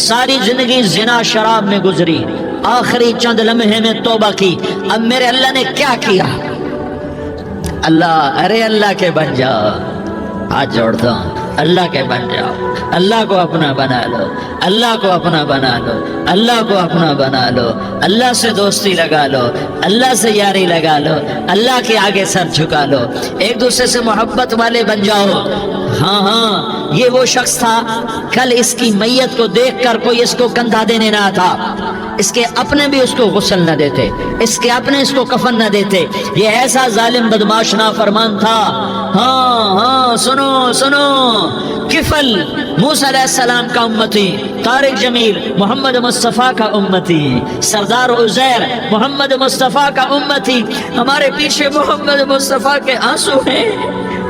ساری زندگی زنا شراب میں گزری، آخری چند لمحے میں توبہ کی، اب میرے اللہ نے کیا کیا؟ اللہ، ارے اللہ کے بن جاؤ، ہاتھ جوڑتا ہوں، اللہ کے بن جاؤ، اللہ کو اپنا بنا لو، اللہ کو اپنا بنا لو، اللہ کو اپنا بنا لو، اللہ سے دوستی لگا لو، اللہ سے یاری لگا لو، اللہ کے آگے سر جھکا لو، ایک دوسرے سے محبت والے بن جاؤ۔ ہاں ہاں، یہ وہ شخص تھا، کل اس کی میت کو دیکھ کر کوئی اس کو کندھا دینے نہ تھا، اس کے اپنے بھی اس کو غسل نہ دیتے، اس کے اپنے اس کو کفن نہ دیتے، یہ ایسا ظالم بدماش نافرمان تھا۔ ہاں ہاں، سنو سنو، کفل موسیٰ علیہ السلام کا امتی، طارق جمیل محمد مصطفیٰ کا امتی، سردار عزیر محمد مصطفیٰ کا امتی، ہمارے پیچھے محمد مصطفیٰ کے آنسو ہیں،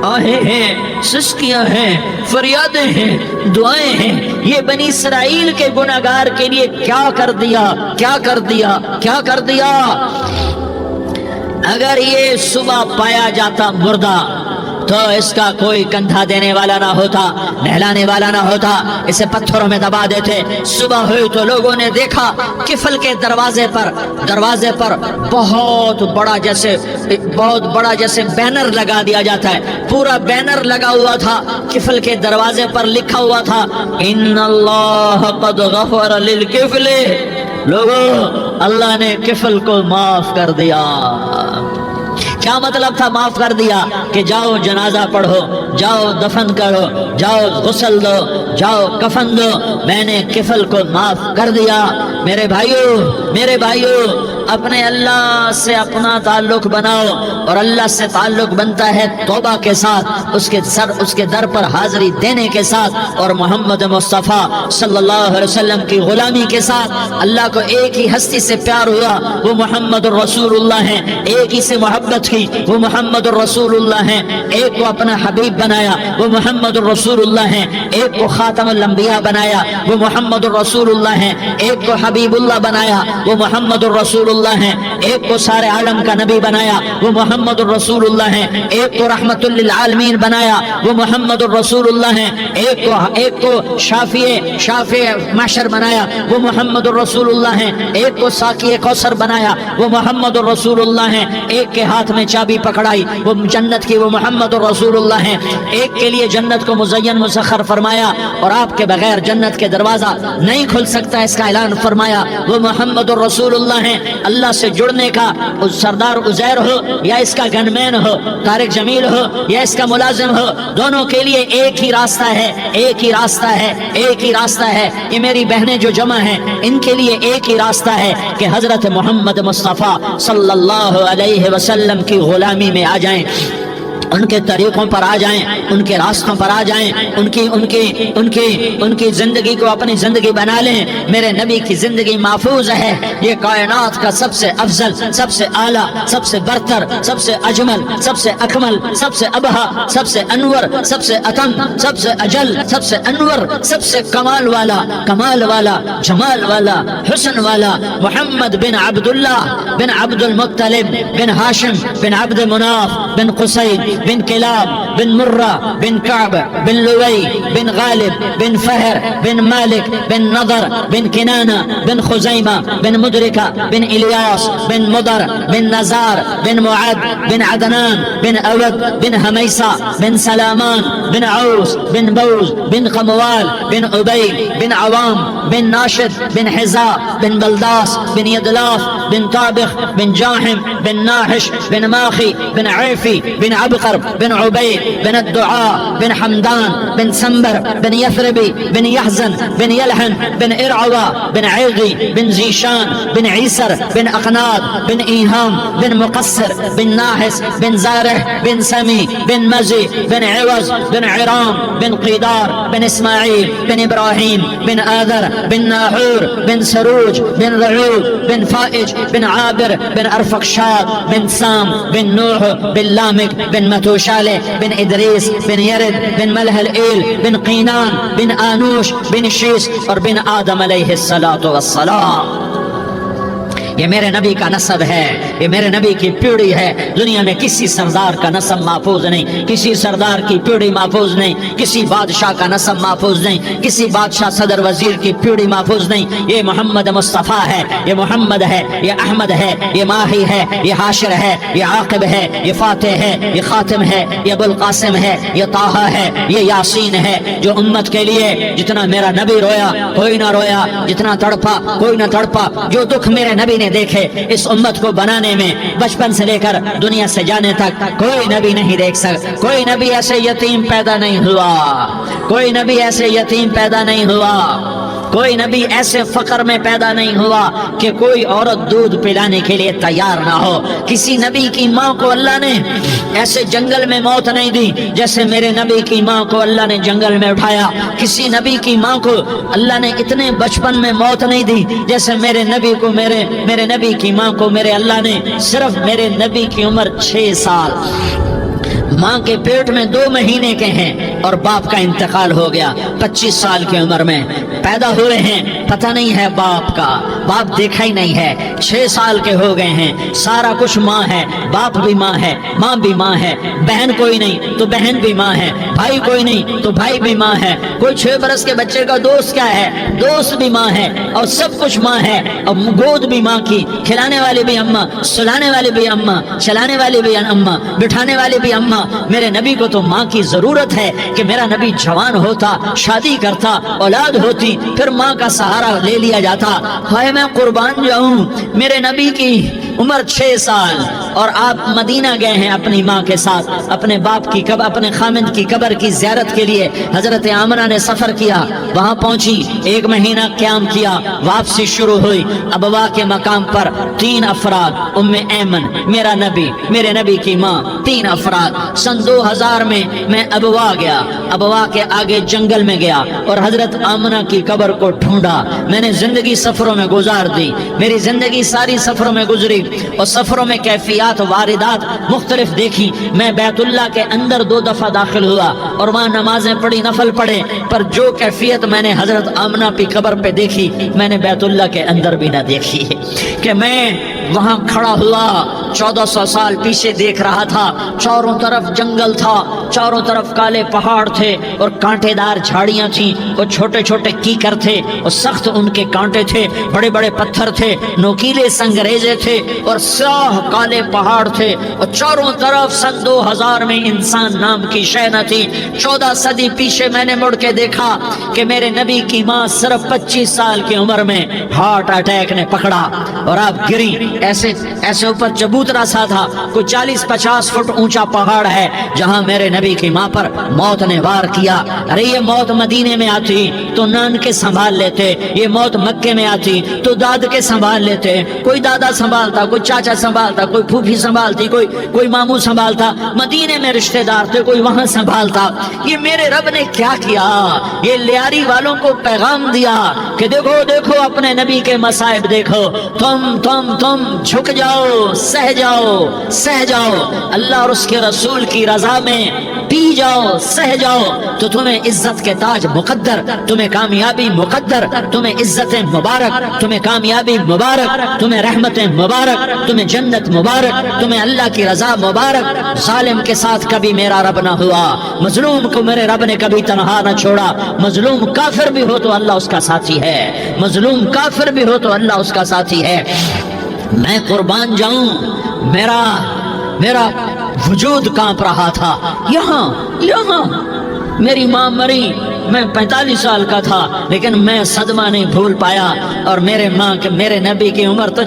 آہیں ہیں، سسکیاں ہیں، فریادیں ہیں، دعائیں ہیں، یہ بنی اسرائیل کے گناہگار کے لیے کیا کر دیا، کیا کر دیا، کیا کر دیا۔ اگر یہ صبح پایا جاتا مردہ تو اس کا کوئی کندھا دینے والا نہ ہوتا، نہلانے والا نہ ہوتا، اسے پتھروں میں دبا دیتے۔ صبح ہوئی تو لوگوں نے دیکھا کفل کے دروازے پر بہت بڑا جیسے بینر لگا دیا جاتا ہے، پورا بینر لگا ہوا تھا، کفل کے دروازے پر لکھا ہوا تھا ان اللہ قد غفر للکفل، لوگوں اللہ نے کفل کو معاف کر دیا۔ کیا مطلب تھا معاف کر دیا؟ کہ جاؤ جنازہ پڑھو، جاؤ دفن کرو، جاؤ غسل دو، جاؤ کفن دو، میں نے کفل کو معاف کر دیا۔ میرے بھائیو، اپنے اللہ سے اپنا تعلق بناؤ، اور اللہ سے تعلق بنتا ہے توبہ کے ساتھ، اس کے در پر حاضری دینے کے ساتھ، اور محمد مصطفیٰ صلی اللہ علیہ وسلم کی غلامی کے ساتھ۔ اللہ کو ایک ہی ہستی سے پیار ہوا، وہ محمد الرسول اللہ ہیں، ایک ہی سے محبت کی، وہ محمد الرسول اللہ ہیں، ایک کو اپنا حبیب بنایا، وہ محمد الرسول اللہ ہیں، ایک کو خاتم الانبیاء بنایا، وہ محمد الرسول اللہ ہیں، ایک کو حبیب اللہ بنایا، وہ محمد الرسول اللہ ہیں، ایک کو سارے عالم کا نبی بنایا، وہ محمد الرسول اللہ ہیں، ایک کو رحمت للعالمین بنایا، وہ محمد الرسول اللہ ہیں، ایک کو شافع محشر بنایا، وہ محمد الرسول اللہ ہیں، ایک کو ساقی کوثر بنایا، وہ محمد الرسول اللہ ہیں، ایک کے ہاتھ میں چابی پکڑائی وہ جنت کی، وہ محمد الرسول اللہ ہیں، ایک کے لیے جنت کو مزین مسخر فرمایا، اور آپ کے بغیر جنت کے دروازہ نہیں کھل سکتا، اس کا اعلان فرمایا، وہ محمد الرسول اللہ ہیں۔ اللہ سے جڑنے کا سردار عزیر ہو یا اس کا گن مین ہو، طارق جمیل ہو یا اس کا ملازم ہو، دونوں کے لیے ایک ہی راستہ ہے، ایک ہی راستہ ہے، ایک ہی راستہ ہے۔ یہ میری بہنیں جو جمع ہیں ان کے لیے ایک ہی راستہ ہے کہ حضرت محمد مصطفیٰ صلی اللہ علیہ وسلم کی غلامی میں آ جائیں، ان کے طریقوں پر آ جائیں، ان کے راستوں پر آ جائیں، ان کی زندگی کو اپنی زندگی بنا لیں۔ میرے نبی کی زندگی محفوظ ہے، یہ کائنات کا سب سے افضل، سب سے اعلیٰ، سب سے برتر، سب سے اجمل، سب سے اکمل، سب سے ابہا، سب سے انور، سب سے اتم، سب سے اجل، سب سے انور، سب سے کمال والا، جمال والا، حسن والا، محمد بن عبداللہ بن عبد المطلب بن ہاشم بن عبد مناف بن قصید بن کلاب بن مرہ بن کعب بن لوی بن غالب بن فہر بن مالک بن نضر بن کنانہ بن خزیمہ بن مدرکہ بن الیاس بن مضر بن نزار بن معد بن عدنان بن اود بن حمیسہ بن سلامان بن عوس بن بوز بن قموال بن عبید بن عوام بن ناشد بن حزاء بن بلداس بن یدلاف بن طابخ بن جاحم بن ناحش بن ماخی بن عیفی بن عبقر بن عبید بن الدعاء بن حمدان بن سنبر بن يثربي بن يحزن بن يلحن بن إرعوى بن عيغي بن زيشان بن عيسر بن أقناد بن إيهام بن مقصر بن ناحس بن زارح بن سمي بن مزي بن عوز بن عرام بن قيدار بن إسماعيل بن إبراهيم بن آذر بن ناحور بن سروج بن رعود بن فائج بن عابر بن أرفقشاد بن سام بن نوح بن لامك بن متوشالة بن إدريس بن يرد بن ملهلئيل بن قينان بن آنوش بن شيس اور بن آدم علیہ الصلاة والسلام۔ یہ میرے نبی کا نسب ہے، یہ میرے نبی کی پیڑھی ہے. دنیا میں کسی سردار کا نسب محفوظ نہیں، کسی سردار کی پیڑھی محفوظ نہیں، کسی بادشاہ کا نسب محفوظ نہیں، کسی بادشاہ صدر وزیر کی پیڑھی محفوظ نہیں. یہ محمد مصطفیٰ ہے، یہ محمد ہے، یہ احمد ہے، یہ ماہی ہے، یہ حاشر ہے، یہ عاقب ہے، یہ فاتح ہے، یہ خاتم ہے، یہ ابو القاسم ہے، یہ طہ ہے، یہ یاسین ہے. جو امت کے لیے جتنا میرا نبی رویا کوئی نہ رویا، جتنا تڑپا کوئی نہ تڑپا، جو دکھ میرے نبی نے دیکھے اس امت کو بنانے میں، بچپن سے لے کر دنیا سے جانے تک کوئی نبی نہیں دیکھ سکتا. کوئی نبی ایسے یتیم پیدا نہیں ہوا، کوئی نبی ایسے یتیم پیدا نہیں ہوا، کوئی نبی ایسے فقر میں پیدا نہیں ہوا کہ کوئی عورت دودھ پلانے کے لیے تیار نہ ہو. کسی نبی کی ماں کو اللہ نے ایسے جنگل میں موت نہیں دی جیسے میرے نبی کی ماں کو اللہ نے جنگل میں اٹھایا. کسی نبی کی ماں کو اللہ نے اتنے بچپن میں موت نہیں دی جیسے میرے نبی کو، میرے نبی کی ماں کو میرے اللہ نے صرف میرے نبی کی عمر 6 سال، ماں کے پیٹ میں 2 مہینے کے ہیں اور باپ کا انتقال ہو گیا 25 سال کی عمر میں. پیدا ہوئے ہیں، پتہ نہیں ہے باپ کا، باپ دیکھا ہی نہیں ہے. 6 سال کے ہو گئے ہیں، سارا کچھ ماں ہے، باپ بھی ماں ہے، ماں بھی ماں ہے. بہن کوئی نہیں تو بہن بھی ماں ہے، بھائی کوئی نہیں تو بھائی بھی ماں ہے. کوئی 6 برس کے بچے کا دوست کیا ہے، دوست بھی ماں ہے، اور سب کچھ ماں ہے. اور گود بھی ماں کی، کھلانے والی بھی اماں، سلانے والی بھی اماں، چلانے والی بھی اماں، بٹھانے والی بھی اماں. میرے نبی کو تو ماں کی ضرورت ہے کہ میرا نبی جوان ہوتا، شادی کرتا، اولاد ہوتی، پھر ماں کا سہارا لے لیا جاتا. ہائے میں قربان جاؤں، میرے نبی کی عمر 6 سال اور آپ مدینہ گئے ہیں اپنی ماں کے ساتھ، اپنے باپ کی قبر، اپنے خامند کی قبر کی زیارت کے لیے. حضرت آمنہ نے سفر کیا، وہاں پہنچی، 1 مہینہ قیام کیا، واپسی شروع ہوئی. ابوا کے مقام پر 3 افراد، ام ایمن، میرا نبی، میرے نبی کی ماں، 3 افراد. سن 2000 میں ابوا گیا، ابوا کے آگے جنگل میں گیا اور حضرت آمنہ کی قبر کو ڈھونڈا. میں نے زندگی سفروں میں گزار دی، میری زندگی ساری سفروں میں گزری اور سفروں میں کیفیات واردات مختلف دیکھی. میں بیت اللہ کے اندر 2 دفعہ داخل ہوا اور وہاں نمازیں پڑھی، نفل پڑھے، پر جو کیفیت میں نے حضرت آمنہ کی قبر پہ دیکھی میں نے بیت اللہ کے اندر بھی نہ دیکھی. کہ میں وہاں کھڑا ہوا 1400 سال پیچھے دیکھ رہا تھا، چاروں طرف جنگل تھا، چاروں طرف کالے پہاڑ تھے اور کانٹے دار جھاڑیاں تھیں اور چھوٹے چھوٹے کیکر تھے اور سخت ان کے کانٹے تھے، بڑے بڑے پتھر تھے، نوکیلے سنگریزے تھے اور سیاہ کالے پہاڑ تھے اور چاروں طرف. سن 2000 میں انسان نام کی شے نہ تھی. 14 صدی پیچھے میں نے مڑ کے دیکھا کہ میرے نبی کی ماں صرف 25 سال کی عمر میں ہارٹ اٹیک نے پکڑا اور آپ گری. ایسے اوپر چبوترا سا تھا، کوئی 40-50 فٹ اونچا پہاڑ ہے جہاں میرے نبی کی ماں پر موت نے وار کیا. ارے یہ موت مدینے میں آتی تو نان کے سنبھال لیتے، یہ موت مکے میں آتی تو داد کے سنبھال لیتے. کوئی دادا سنبھالتا، کوئی چاچا سنبھالتا، کوئی پھوپھی سنبھالتی، کوئی ماموں سنبھالتا. مدینے میں رشتہ دار تھے، کوئی وہاں سنبھالتا. یہ میرے رب نے کیا کیا؟ یہ لیاری والوں کو پیغام دیا کہ دیکھو دیکھو اپنے نبی کے مصائب دیکھو، تم جھک جاؤ، سہ جاؤ، اللہ اور اس کے رسول کی رضا میں پی جاؤ، سہ جاؤ تو تمہیں عزت کے تاج مقدر، تمہیں کامیابی مقدر، تمہیں عزت مبارک، تمہیں کامیابی مبارک، تمہیں رحمت مبارک، تمہیں جنت مبارک، تمہیں اللہ کی رضا مبارک. ظالم کے ساتھ کبھی میرا رب نہ ہوا، مظلوم کو میرے رب نے کبھی تنہا نہ چھوڑا. مظلوم کافر بھی ہو تو اللہ اس کا ساتھی ہے، مظلوم کافر بھی ہو تو اللہ اس کا ساتھی ہے. میں قربان جاؤں، میرا وجود کانپ رہا تھا. یہاں میری ماں مری، میں 45 سال کا تھا لیکن میں صدمہ نہیں بھول پایا. اور میرے نبی کی عمر تو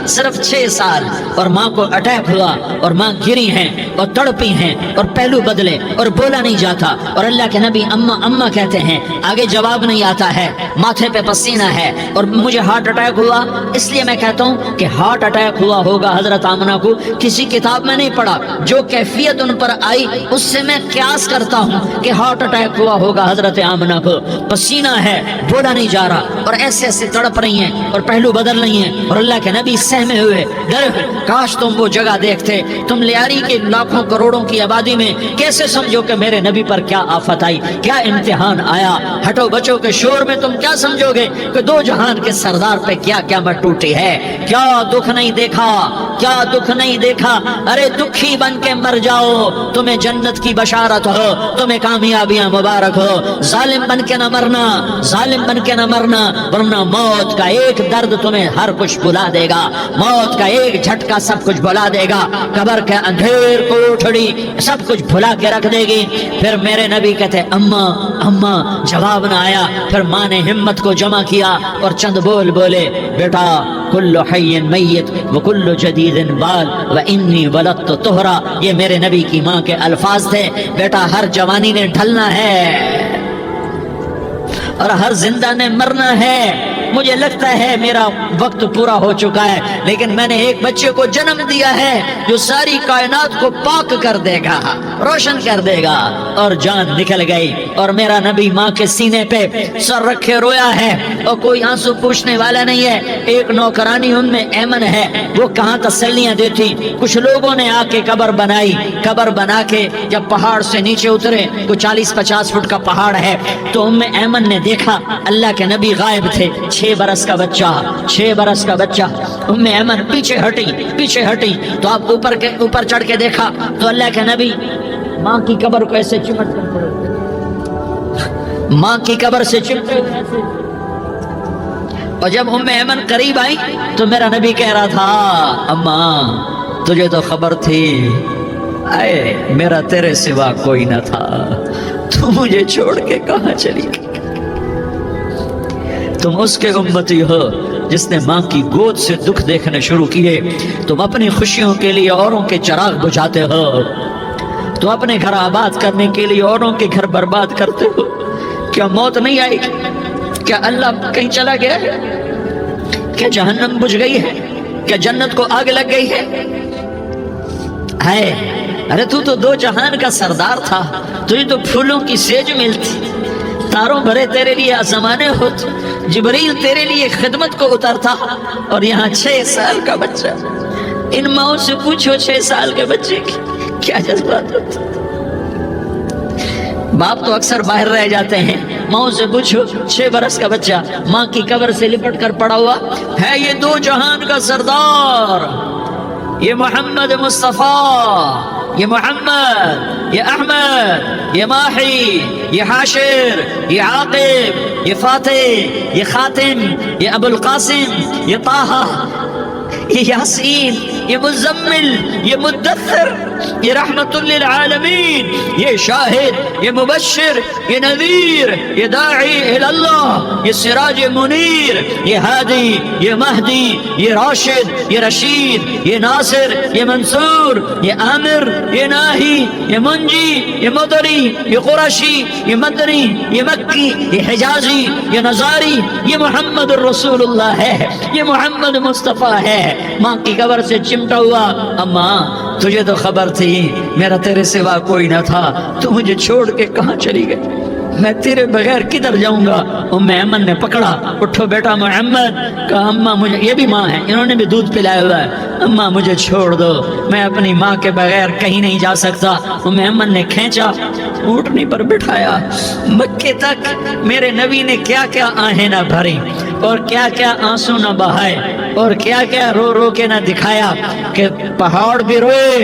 صرف 6 سال اور ماں کو اٹیک ہوا اور ماں گری ہیں اور تڑپی ہیں اور پہلو بدلے اور بولا نہیں جاتا اور اللہ کے نبی اماں کہتے ہیں، آگے جواب نہیں آتا ہے، ماتھے پہ پسینہ ہے. اور مجھے ہارٹ اٹیک ہوا، اس لیے میں کہتا ہوں کہ ہارٹ اٹیک ہوا ہوگا حضرت آمنہ کو، کسی کتاب میں نہیں پڑھا. جو کیفیت ان پر آئی اس سے میں قیاس کرتا ہوں کہ ہارٹ اٹیک ہوا ہوگا حضرت آمنہ کو پسینہ ہے، بولا نہیں جا رہا، اور ایسے ایسے تڑپ رہی ہیں اور پہلو بدل رہی ہیں، اور اللہ کے نبی سہمے ہوئے ڈر، کاش تم وہ جگہ دیکھتے، تم لیاری کے لاکھوں کروڑوں کی آبادی میں کیسے سمجھو کہ میرے نبی پر کیا آفت آئی، کیا امتحان آیا، ہٹو بچوں کے شور میں تم کیا سمجھو گے کہ دو جہان کے سردار پہ کیا قیامت ٹوٹی ہے، کیا دکھ نہیں دیکھا، کیا دکھ نہیں دیکھا، ارے دکھی بن کے مر جاؤ، تمہیں جنت کی بشارت ہو، تمہیں کامیابیاں مبارک ہو، ظالم بن کے نہ مرنا، ظالم بن کے نہ مرنا، ورنہ موت کا ایک درد تمہیں ہر کچھ بلا دے گا، موت کا ایک جھٹکا سب کچھ بلا دے گا، قبر کے اندھیر کوٹھڑی سب کچھ بھلا کے رکھ دے گی۔ پھر میرے نبی کہتے اماں اماں، جواب نہ آیا، پھر ماں نے ہمت کو جمع کیا اور چند بول بولے، بیٹا کل حی میت وکل جدید بال وانی ولدت طہرا، یہ میرے نبی کی ماں کے الفاظ تھے، بیٹا ہر جوانی نے ڈھلنا ہے اور ہر زندہ نے مرنا ہے، مجھے لگتا ہے میرا وقت پورا ہو چکا ہے، لیکن میں نے ایک بچے کو جنم دیا ہے جو ساری کائنات کو پاک کر دے گا، روشن کر دے گا، اور جان نکل گئی، اور میرا نبی ماں کے سینے پہ سر رکھے رویا ہے اور کوئی آنسو پوچھنے والا نہیں ہے۔ ایک نوکرانی ان میں ایمن ہے، وہ کہاں تسلیاں دیتی، کچھ لوگوں نے آ کے قبر بنائی، قبر بنا کے جب پہاڑ سے نیچے اترے، کوئی 40-50 فٹ کا پہاڑ ہے، تو ام ایمن نے دیکھا اللہ کے نبی غائب تھے، 6 برس کا بچہ، 6 برس کا بچہ، ام ایمن پیچھے ہٹی تو آپ اوپر چڑھ کے دیکھا تو اللہ کے نبی ماں کی قبر کو ایسے چمٹ کر پڑے، ماں کی قبر سے چمٹے، اور جب ام ایمن قریب آئی تو میرا نبی کہہ رہا تھا اماں تجھے تو خبر تھی، اے میرا تیرے سوا کوئی نہ تھا، تو مجھے چھوڑ کے کہاں چلی گئی؟ تم اس کے امتی ہو جس نے ماں کی گود سے دکھ دیکھنے شروع کیے، تم اپنی خوشیوں کے لیے اوروں کے چراغ بجھاتے ہو، تم اپنے گھر آباد کرنے کے لیے اوروں کے گھر برباد کرتے ہو، کیا موت نہیں آئی؟ کیا اللہ کہیں چلا گیا ہے؟ کیا جہنم بجھ گئی ہے؟ کیا جنت کو آگ لگ گئی ہے؟ ارے تو 2 جہان کا سردار تھا، تجھے تو پھولوں کی سیج ملتی، تاروں بھرے تیرے لیے آسمانے ہوتے، جبریل تیرے لیے خدمت کو اترتا، اور یہاں 6 سال کا بچہ، ان ماؤں سے پوچھو 6 سال کے بچے کی کیا جذبات ہوتے، باپ تو اکثر باہر رہ جاتے ہیں، ماؤں سے پوچھو 6 برس کا بچہ ماں کی قبر سے لپٹ کر پڑا ہوا ہے، یہ 2 جہان کا سردار، یہ محمد مصطفیٰ، یہ محمد، یہ احمد، یہ ماحی، یہ حاشر، یہ عاقب، یہ فاتح، یہ خاتم، یہ ابو القاسم، یہ طٰہٰ، یہ یاسین، یہ مزمل، یہ مدثر، یہ رحمت للعالمین، یہ شاہد، یہ مبشر، یہ نذیر، یہ داعی اللہ، یہ سراج منیر، یہ ہادی، یہ مہدی، یہ راشد، یہ رشید، یہ ناصر، یہ منصور، یہ عامر، یہ ناہی، یہ منجی، یہ مدری، یہ قرشی، یہ مدنی، یہ مکی، یہ حجازی، یہ نظاری، یہ محمد الرسول اللہ ہے، یہ محمد مصطفیٰ ہے۔ ماں کی قبر سے چمٹا ہوا، اماں تجھے تو خبر تھی میرا تیرے سوا کوئی نہ تھا، تو مجھے چھوڑ کے کہاں چلی گئی، میں تیرے بغیر کدھر جاؤں گا؟ ام ایمن نے پکڑا، اٹھو بیٹا محمد، کہا اماں مجھے، یہ بھی ماں ہے، انہوں نے بھی دودھ پلایا ہوا ہے، اماں مجھے چھوڑ دو، میں اپنی ماں کے بغیر کہیں نہیں جا سکتا۔ ام ایمن نے کھینچا، اونٹنی پر بٹھایا، مکے تک میرے نبی نے کیا کیا آہیں نہ بھری، اور کیا کیا آنسو نہ بہائے، اور کیا کیا رو رو کے نہ دکھایا، کہ پہاڑ بھی روئے،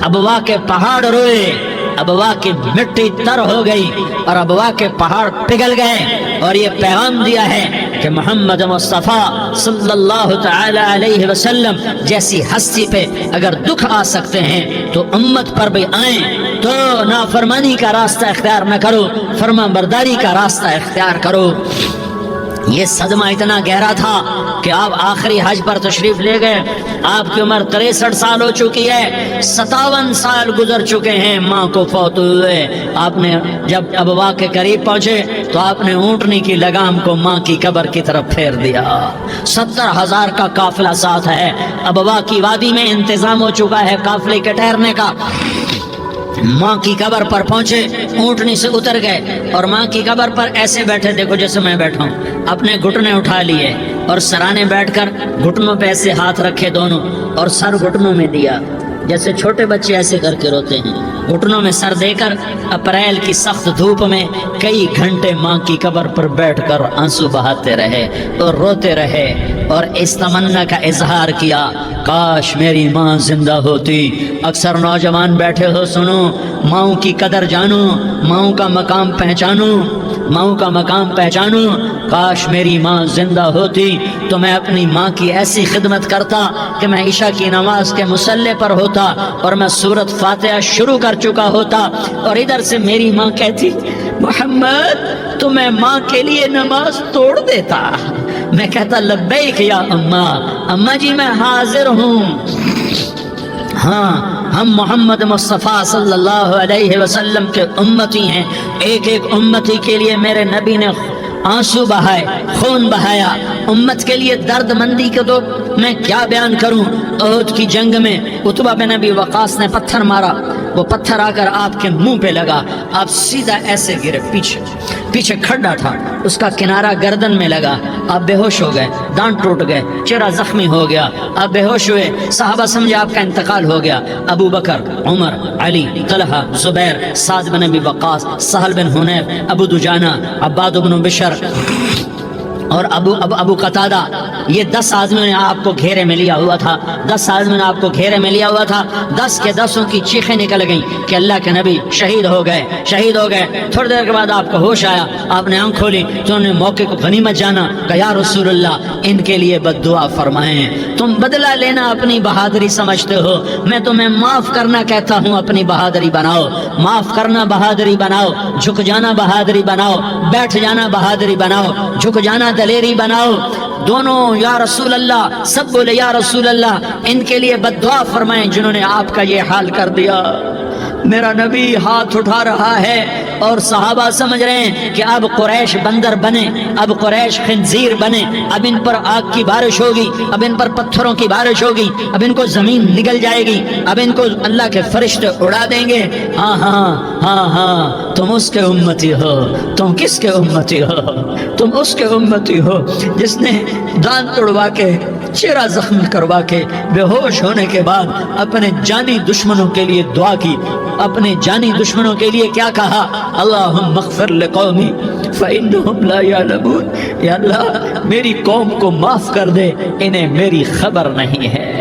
ابوا کے پہاڑ روئے، ابوا کی مٹی تر ہو گئی اور ابوا کے پہاڑ پگھل گئے، اور یہ پیغام دیا ہے کہ محمد مصطفیٰ صلی اللہ تعالی علیہ وسلم جیسی ہستی پہ اگر دکھ آ سکتے ہیں تو امت پر بھی آئیں، تو نافرمانی کا راستہ اختیار نہ کرو، فرما برداری کا راستہ اختیار کرو۔ یہ صدمہ اتنا گہرا تھا کہ آپ آخری حج پر تشریف لے گئے، آپ کی عمر 63 سال ہو چکی ہے، 57 سال گزر چکے ہیں ماں کو فوت ہوئے۔ آپ نے جب ابوا کے قریب پہنچے تو آپ نے اونٹنی کی لگام کو ماں کی قبر کی طرف پھیر دیا، 70,000 کا قافلہ ساتھ ہے، ابوا کی وادی میں انتظام ہو چکا ہے قافلے کے ٹھہرنے کا، ماں کی قبر پر پہنچے، اونٹنی سے اتر گئے اور ماں کی قبر پر ایسے بیٹھے، دیکھو جیسے میں بیٹھا ہوں، اپنے گھٹنے اٹھا لیے اور سرانے بیٹھ کر گھٹنوں پہ ایسے ہاتھ رکھے دونوں اور سر گھٹنوں میں دیا، جیسے چھوٹے بچے ایسے کر کے روتے ہیں، گھٹنوں میں سر دے کر اپریل کی سخت دھوپ میں کئی گھنٹے ماں کی قبر پر بیٹھ کر آنسو بہاتے رہے اور روتے رہے اور اس تمنا کا اظہار کیا، کاش میری ماں زندہ ہوتی۔ اکثر نوجوان بیٹھے ہو، سنو، ماؤں کی قدر جانو، ماؤں کا مقام پہچانو، ماؤں کا مقام پہچانو۔ کاش میری ماں زندہ ہوتی تو میں اپنی ماں کی ایسی خدمت کرتا کہ میں عشاء کی نماز کے مصلی پر ہوتا اور میں سورۃ فاتحہ شروع کر چکا ہوتا اور ادھر سے میری ماں کہتی محمد تو میں ماں کے لیے نماز توڑ دیتا، میں کہتا لبیک یا اماں، اماں جی میں حاضر ہوں۔ ہاں، ہم محمد مصطفیٰ صلی اللہ علیہ وسلم کے امتی ہیں، ایک ایک امتی کے لیے میرے نبی نے آنسو بہائے، خون بہایا، امت کے لیے درد مندی کے تو میں کیا بیان کروں۔ احد کی جنگ میں عتبہ بن ابی وقاص نے پتھر مارا، وہ پتھر آ کر آپ کے منہ پہ لگا، آپ سیدھا ایسے گرے، پیچھے کھڈا تھا، اس کا کنارہ گردن میں لگا، آپ بے ہوش ہو گئے، دانت ٹوٹ گئے، چہرہ زخمی ہو گیا، آپ بے ہوش ہوئے، صحابہ سمجھے آپ کا انتقال ہو گیا۔ ابو بکر، عمر، علی، طلحہ، زبیر، سعد بن ابی وقاص، سہل بن حنیف، ابو دجانہ، عباد بن بشر اور ابو قتادہ، یہ 10 آدمیوں نے آپ کو گھیرے میں لیا ہوا تھا، 10 آدمیوں نے آپ کو گھیرے میں لیا ہوا تھا، 10 کے 10 کی چیخیں نکل گئیں کہ اللہ کے نبی شہید ہو گئے، شہید ہو گئے۔ تھوڑی دیر کے بعد آپ کو ہوش آیا، آپ نے آنکھ کھولی تو انہوں نے موقع کو غنیمت جانا کہ یا رسول اللہ ان کے لیے بد دعا فرمائیں، تم بدلہ لینا اپنی بہادری سمجھتے ہو، میں تمہیں معاف کرنا کہتا ہوں، اپنی بہادری بناؤ، معاف کرنا بہادری بناؤ، جھک جانا بہادری بناؤ، بیٹھ جانا بہادری بناؤ، جھک جانا دلیری بناؤ۔ دونوں یا رسول اللہ، سب بولے یا رسول اللہ ان کے لیے بد دعا فرمائیں جنہوں نے آپ کا یہ حال کر دیا۔ میرا نبی ہاتھ اٹھا رہا ہے اور صحابہ سمجھ رہے ہیں کہ اب قریش بندر بنے، اب قریش خنزیر بنے، اب ان پر آگ کی بارش ہوگی، اب ان پر پتھروں کی بارش ہوگی، اب ان کو زمین نگل جائے گی، اب ان کو اللہ کے فرشتے اڑا دیں گے۔ ہاں ہاں ہاں ہاں، تم اس کے امتی ہو، تم کس کے امتی ہو؟ تم اس کے امتی ہو جس نے دانت توڑوا کے، چہرہ زخمی کروا کے، بے ہوش ہونے کے بعد اپنے جانی دشمنوں کے لیے دعا کی، اپنے جانی دشمنوں کے لیے کیا کہا؟ اللہم اغفر لقومی فإنہم لا یعلمون، یا اللہ میری قوم کو معاف کر دے، انہیں میری خبر نہیں ہے۔